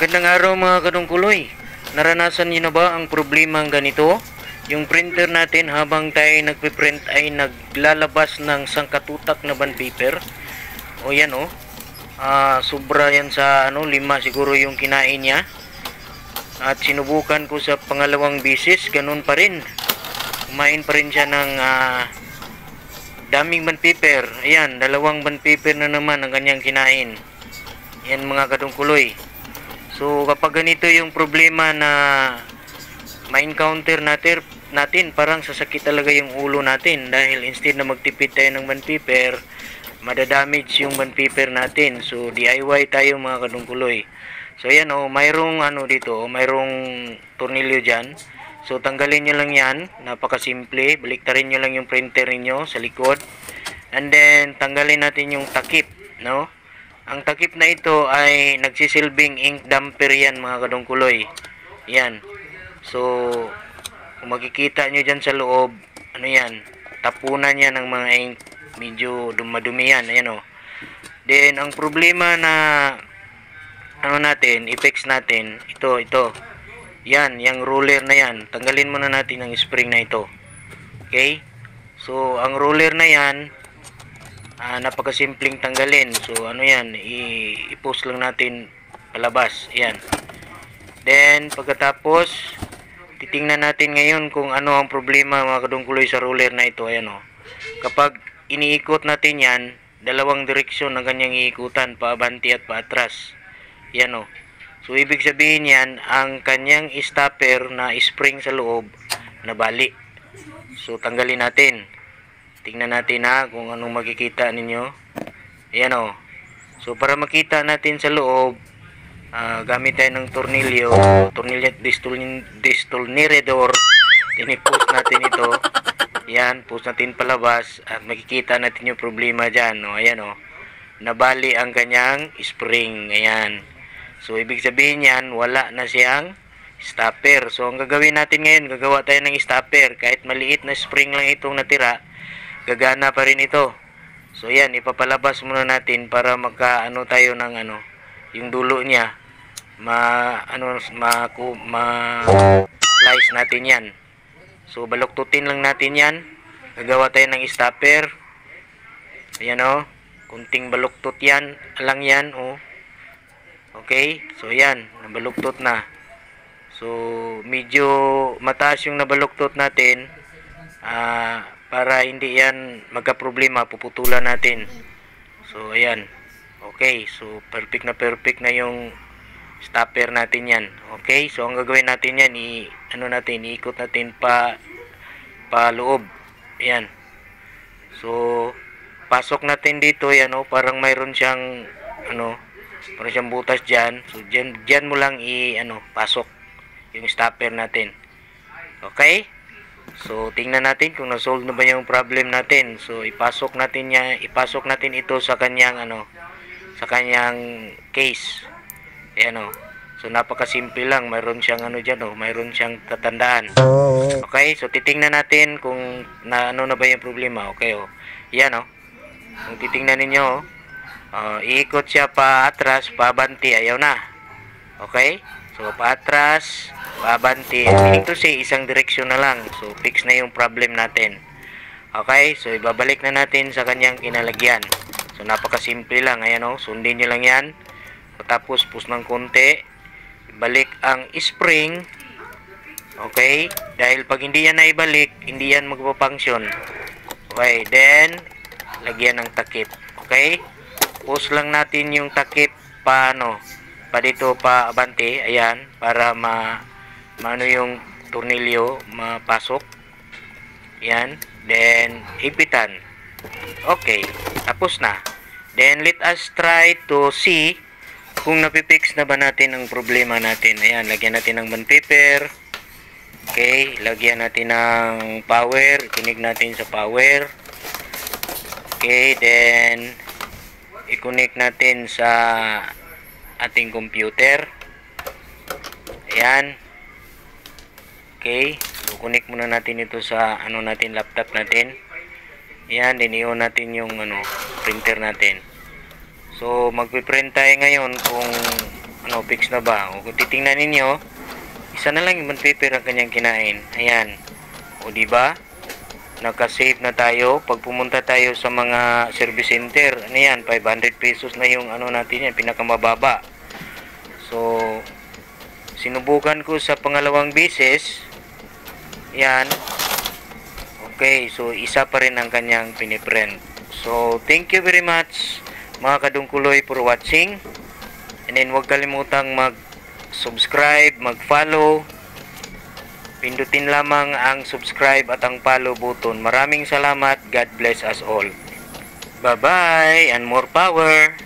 Magandang araw mga kadungkuloy. Naranasan niyo na ba ang problemang ganito? Yung printer natin habang tayo nagpiprint ay naglalabas ng sangkatutak na bond paper. O yan o. Sobra yan sa 5 siguro yung kinain niya. At sinubukan ko sa pangalawang bisis, ganun pa rin. Kumain pa rin siya ng daming bond paper. Ayan, 2 bond paper na naman ang kanyang kinain. Yan mga kadungkuloy. So kapag ganito yung problema na ma-encounter natin, parang sasakit talaga yung ulo natin dahil instead na magtipid tayo ng bond paper, madadamage yung bond paper natin. So DIY tayo mga kadungkuloy. So yan mayroong dito, mayroong tornilyo dyan. So tanggalin nyo lang yan, napakasimple. Baliktarin nyo lang yung printer niyo sa likod. And then tanggalin natin yung takip, no? Ang takip na ito ay nagsisilbing ink damper yan mga kadungkuloy. Yan. So, kung makikita nyo dyan sa loob, yan, tapunan yan ng mga ink. Medyo dumadumi yan. Ayan o. Then, ang problema na, effects natin, ito. Yan, yung ruler na yan. Tanggalin muna natin ang spring na ito. Okay? So, ang ruler na yan, napakasimpleng tanggalin. So yan, i-post lang natin palabas. Ayan. Then pagkatapos titingnan natin ngayon kung ano ang problema mga kadungkuloy sa ruler na ito. Ayan kapag iniikot natin yan, dalawang direksyon ang kanyang iikutan, paabanti at paatras. Ayan So ibig sabihin yan, ang kanyang stopper na spring sa loob nabali. So tanggalin natin. Tingnan natin kung anong makikita ninyo. Ayan So para makita natin sa loob, gamit tayo ng tornilyo, destornillador. Tinipost natin ito. Ayan, post natin palabas at makikita natin yung problema dyan. Ayan nabali ang kanyang spring. Ayan. So ibig sabihin yan, wala na siyang stopper. So ang gagawin natin ngayon, gagawa tayo ng stopper. Kahit maliit na spring lang itong natira, gagana pa rin ito. So yan, ipapalabas muna natin para tayo ng yung dulo niya slice natin yan. So baluktutin lang natin yan. Gagawa tayo ng stopper. Ayan kunting baluktot yan lang yan Okay, so yan, nabaluktot na. So medyo mataas yung nabaluktot natin. Para hindi yan magka-problema, puputulan natin. So ayan. Okay, so perfect na yung stopper natin yan. Okay, so ang gagawin natin yan, iikot natin pa loob. Ayan. So pasok natin dito yan parang mayroon siyang parang siyang butas dyan. So dyan mo lang pasok yung stopper natin. Okay? So tingnan natin kung na-solve na ba yung problem natin. So ipasok natin ito sa kanyang sa kanyang case. Ayan So napakasimple lang, mayroon siyang diyan mayroon siyang tatandaan. Okay, so titingnan natin kung na ba yung problema. Okay Yan Kung titingnan ninyo iikot siya pa atras, pabanti, ayaw na. Okay? So paatras, pabanti. Ito isang direksyon na lang. So fix na yung problem natin. Okay? So ibabalik na natin sa kanyang kinalagyan. So napakasimple lang. Ayan sundin nyo lang yan. Tapos push ng konti. Ibalik ang spring. Okay? Dahil pag hindi yan naibalik, hindi yan magpapunction. Okay? Then lagyan ng takip. Okay? Push lang natin yung takip pa dito pa abante, ayan, para yung tornilyo mapasok. Yan, then hipitan. Okay, tapos na. Then let us try to see kung napipix na ba natin ang problema natin. Ayan, lagyan natin ng bond paper. Okay, lagyan natin ng power, i-connect natin sa power. Okay, then i-connect natin sa ating computer. Ayan. Okay. So connect muna natin ito sa laptop natin. Ayan, dinion natin yung printer natin. So magpiprint tayo ngayon kung Ano, fix na ba? O kung titingnan ninyo, isa na lang yung bond paper ang kanyang kinain. Ayan. O di ba? Naka-save na tayo. Pag pumunta tayo sa mga service center, ano yan, 500 pesos na yung ano natin yan, pinakamababa. So, sinubukan ko sa pangalawang beses. Yan. Okay, so isa pa rin ang kanyang piniprint. So, thank you very much mga kadungkuloy for watching. And then, huwag kalimutang mag-subscribe, mag-follow. Pindutin lamang ang subscribe at ang follow button. Maraming salamat. God bless us all. Bye-bye and more power.